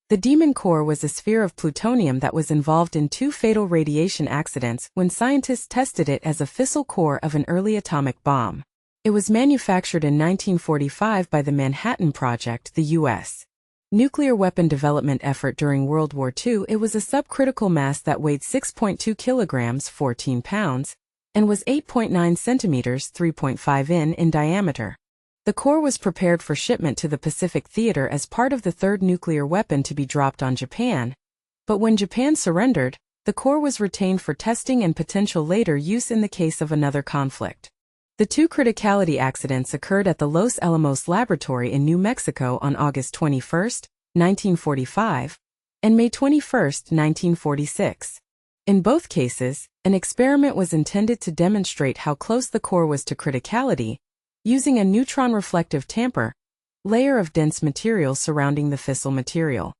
The Demon Core was a sphere of plutonium that was involved in two fatal radiation accidents when scientists tested it as a fissile core of an early atomic bomb. It was manufactured in 1945 by the Manhattan Project, the U.S. nuclear weapon development effort during World War II. It was a subcritical mass that weighed 6.2 kilograms, 14 pounds, and was 8.9 centimeters, 3.5 in diameter. The core was prepared for shipment to the Pacific Theater as part of the third nuclear weapon to be dropped on Japan, but when Japan surrendered, the core was retained for testing and potential later use in the case of another conflict. The two criticality accidents occurred at the Los Alamos Laboratory in New Mexico on August 21, 1945, and May 21, 1946. In both cases, an experiment was intended to demonstrate how close the core was to criticality, using a neutron-reflective tamper layer of dense material surrounding the fissile material.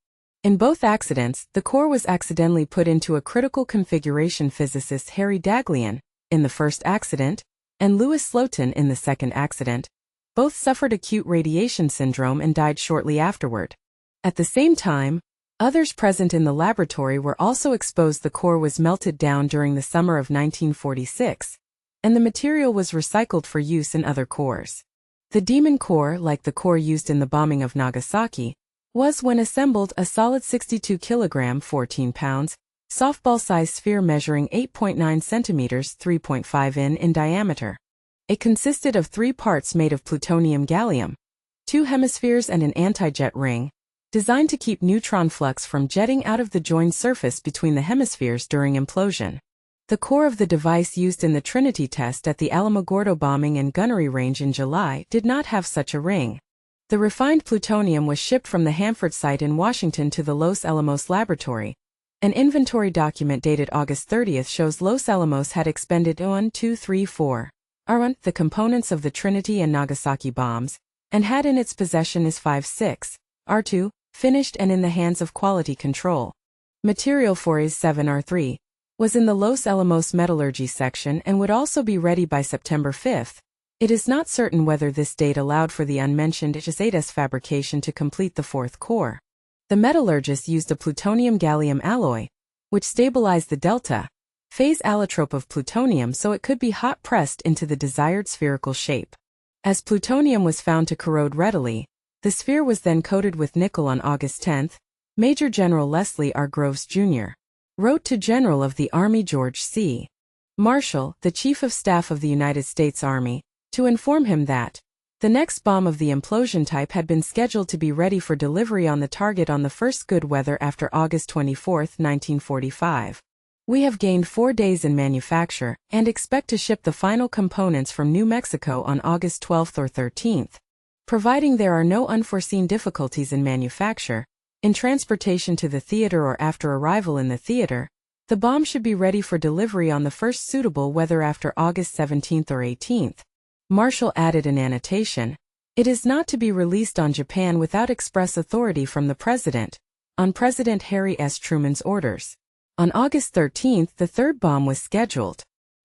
In both accidents, the core was accidentally put into a critical configuration. Physicist Harry Daghlian, in the first accident, and Louis Slotin in the second accident, both suffered acute radiation syndrome and died shortly afterward. At the same time, others present in the laboratory were also exposed. The core was melted down during the summer of 1946, and the material was recycled for use in other cores. The Demon Core, like the core used in the bombing of Nagasaki, was, when assembled, a solid 62 kilogram, 14 pounds, softball-sized sphere measuring 8.9 centimeters, 3.5 in diameter. It consisted of 3 parts made of plutonium-gallium, 2 hemispheres and an anti-jet ring, designed to keep neutron flux from jetting out of the joined surface between the hemispheres during implosion. The core of the device used in the Trinity test at the Alamogordo bombing and gunnery range in July did not have such a ring. The refined plutonium was shipped from the Hanford site in Washington to the Los Alamos Laboratory. An inventory document dated August 30 shows Los Alamos had expended 1, 2, 3, 4 R1, the components of the Trinity and Nagasaki bombs, and had in its possession is 5, 6 R2, finished and in the hands of quality control. Material for is 7 R3. Was in the Los Alamos metallurgy section and would also be ready by September 5. It is not certain whether this date allowed for the unmentioned HSATS fabrication to complete the fourth core. The metallurgist used a plutonium-gallium alloy, which stabilized the delta phase allotrope of plutonium so it could be hot-pressed into the desired spherical shape. As plutonium was found to corrode readily, the sphere was then coated with nickel on August 10. Major General Leslie R. Groves, Jr. wrote to General of the Army George C. Marshall, the Chief of Staff of the United States Army, to inform him that the next bomb of the implosion type had been scheduled to be ready for delivery on the target on the first good weather after August 24, 1945. We have gained 4 days in manufacture and expect to ship the final components from New Mexico on August 12 or 13. Providing there are no unforeseen difficulties in manufacture, in transportation to the theater or after arrival in the theater, the bomb should be ready for delivery on the first suitable weather after August 17 or 18. Marshall added an annotation. It is not to be released on Japan without express authority from the President, on President Harry S. Truman's orders. On August 13, the third bomb was scheduled.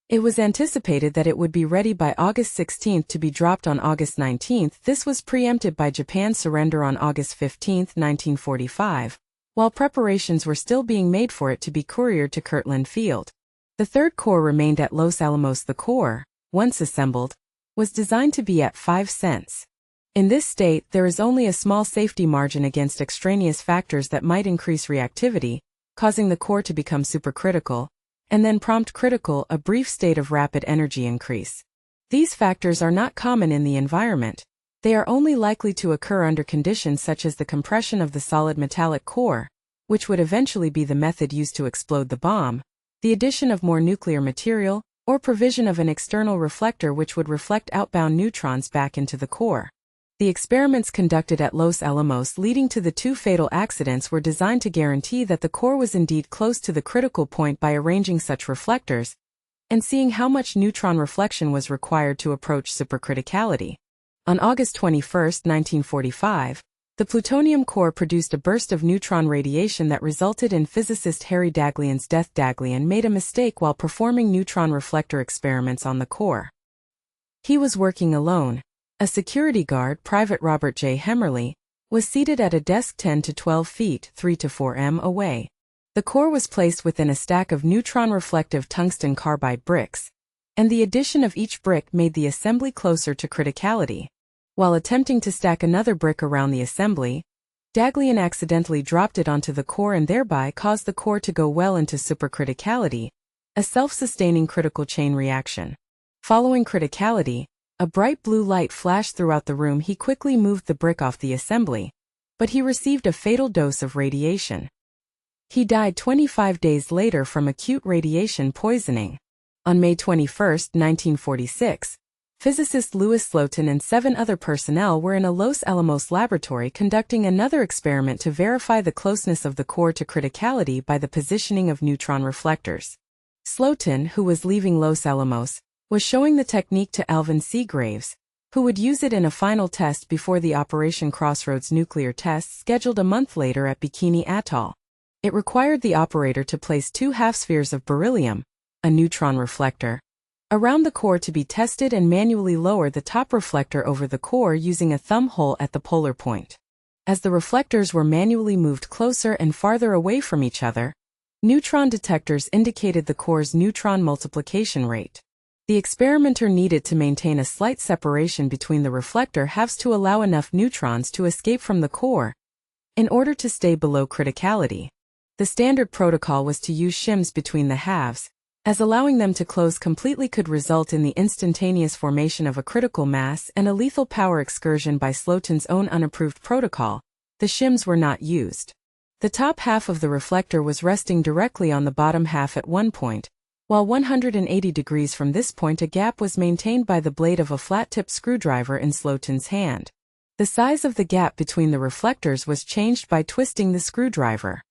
It was anticipated that it would be ready by August 16 to be dropped on August 19. This was preempted by Japan's surrender on August 15, 1945, while preparations were still being made for it to be couriered to Kirtland Field. The third core remained at Los Alamos. The core, once assembled, was designed to be at 5 cents. In this state, there is only a small safety margin against extraneous factors that might increase reactivity, causing the core to become supercritical, and then prompt critical, a brief state of rapid energy increase. These factors are not common in the environment. They are only likely to occur under conditions such as the compression of the solid metallic core, which would eventually be the method used to explode the bomb, the addition of more nuclear material, or provision of an external reflector which would reflect outbound neutrons back into the core. The experiments conducted at Los Alamos leading to the 2 fatal accidents were designed to guarantee that the core was indeed close to the critical point by arranging such reflectors, and seeing how much neutron reflection was required to approach supercriticality. On August 21, 1945, the plutonium core produced a burst of neutron radiation that resulted in physicist Harry Daghlian's death. Daghlian made a mistake while performing neutron reflector experiments on the core. He was working alone. A security guard, Private Robert J. Hemmerly, was seated at a desk 10 to 12 feet 3 to 4 m away. The core was placed within a stack of neutron-reflective tungsten carbide bricks, and the addition of each brick made the assembly closer to criticality. While attempting to stack another brick around the assembly, Daghlian accidentally dropped it onto the core and thereby caused the core to go well into supercriticality, a self-sustaining critical chain reaction. Following criticality, a bright blue light flashed throughout the room. He quickly moved the brick off the assembly, but he received a fatal dose of radiation. He died 25 days later from acute radiation poisoning. On May 21, 1946, physicist Louis Slotin and 7 other personnel were in a Los Alamos laboratory conducting another experiment to verify the closeness of the core to criticality by the positioning of neutron reflectors. Slotin, who was leaving Los Alamos, was showing the technique to Alvin C. Graves, who would use it in a final test before the Operation Crossroads nuclear test scheduled a month later at Bikini Atoll. It required the operator to place 2 half-spheres of beryllium, a neutron reflector, around the core to be tested and manually lower the top reflector over the core using a thumb hole at the polar point. As the reflectors were manually moved closer and farther away from each other, neutron detectors indicated the core's neutron multiplication rate. The experimenter needed to maintain a slight separation between the reflector halves to allow enough neutrons to escape from the core in order to stay below criticality. The standard protocol was to use shims between the halves, as allowing them to close completely could result in the instantaneous formation of a critical mass and a lethal power excursion. By Slotin's own unapproved protocol, the shims were not used. The top half of the reflector was resting directly on the bottom half at one point, while 180 degrees from this point a gap was maintained by the blade of a flat-tip screwdriver in Slotin's hand. The size of the gap between the reflectors was changed by twisting the screwdriver.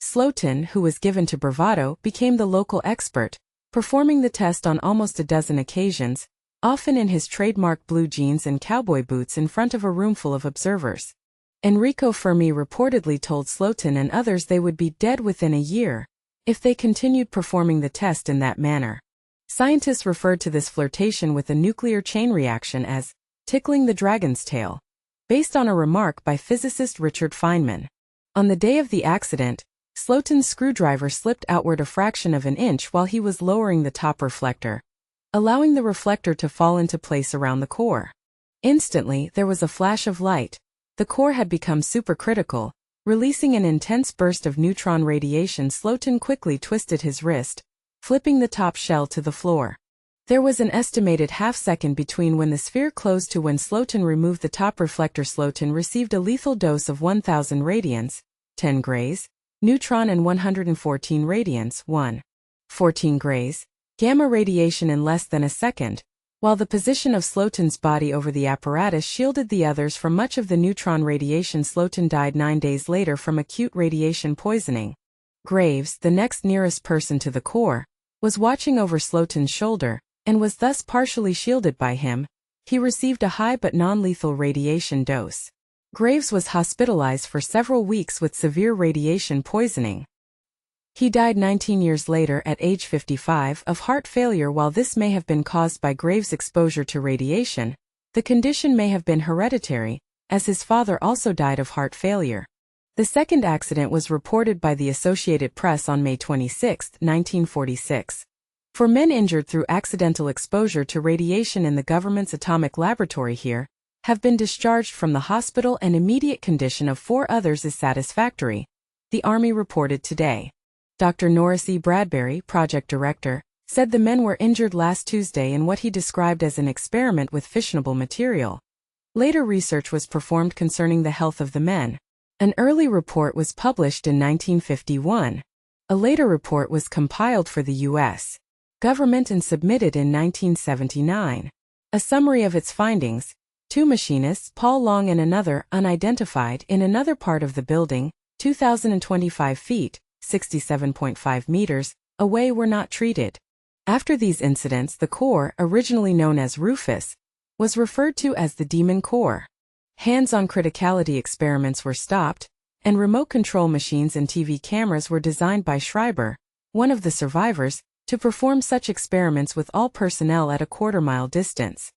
Slotin, who was given to bravado, became the local expert, performing the test on almost a dozen occasions, often in his trademark blue jeans and cowboy boots in front of a roomful of observers. Enrico Fermi reportedly told Slotin and others they would be dead within a year if they continued performing the test in that manner. Scientists referred to this flirtation with a nuclear chain reaction as tickling the dragon's tail, based on a remark by physicist Richard Feynman. On the day of the accident, Slotin's screwdriver slipped outward a fraction of an inch while he was lowering the top reflector, allowing the reflector to fall into place around the core. Instantly, there was a flash of light. The core had become supercritical, releasing an intense burst of neutron radiation. Slotin quickly twisted his wrist, flipping the top shell to the floor. There was an estimated half-second between when the sphere closed to when Slotin removed the top reflector. Slotin received a lethal dose of 1,000 radians, 10 grays, neutron and 114 radians, 14 grays, gamma radiation in less than a second, while the position of Slotin's body over the apparatus shielded the others from much of the neutron radiation. Slotin died 9 days later from acute radiation poisoning. Graves, the next nearest person to the core, was watching over Slotin's shoulder, and was thus partially shielded by him. He received a high but non-lethal radiation dose. Graves was hospitalized for several weeks with severe radiation poisoning. He died 19 years later at age 55 of heart failure. While this may have been caused by Graves' exposure to radiation, the condition may have been hereditary, as his father also died of heart failure. The second accident was reported by the Associated Press on May 26, 1946. For men injured through accidental exposure to radiation in the government's atomic laboratory here, have been discharged from the hospital and immediate condition of 4 others is satisfactory, the Army reported today. Dr. Norris E. Bradbury, project director, said the men were injured last Tuesday in what he described as an experiment with fissionable material. Later research was performed concerning the health of the men. An early report was published in 1951. A later report was compiled for the U.S. government and submitted in 1979. A summary of its findings: 2 machinists, Paul Long and another, unidentified, in another part of the building, 2,025 feet, 67.5 meters, away were not treated. After these incidents, the core, originally known as Rufus, was referred to as the Demon Core. Hands-on criticality experiments were stopped, and remote control machines and TV cameras were designed by Schreiber, one of the survivors, to perform such experiments with all personnel at a quarter-mile distance.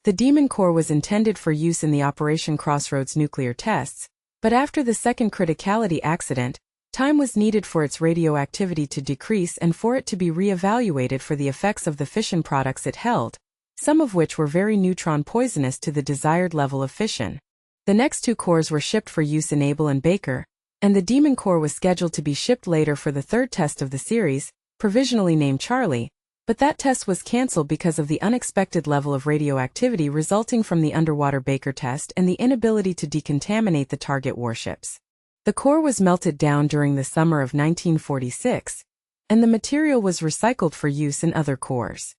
The Demon Core was intended for use in the Operation Crossroads nuclear tests, But after the second criticality accident, time was needed for its radioactivity to decrease and for it to be re-evaluated for the effects of the fission products it held, some of which were very neutron poisonous to the desired level of fission. The next two cores were shipped for use in Able and Baker, and the Demon core was scheduled to be shipped later for the third test of the series, provisionally named Charlie, but that test was cancelled because of the unexpected level of radioactivity resulting from the underwater Baker test and the inability to decontaminate the target warships. The core was melted down during the summer of 1946, and the material was recycled for use in other cores.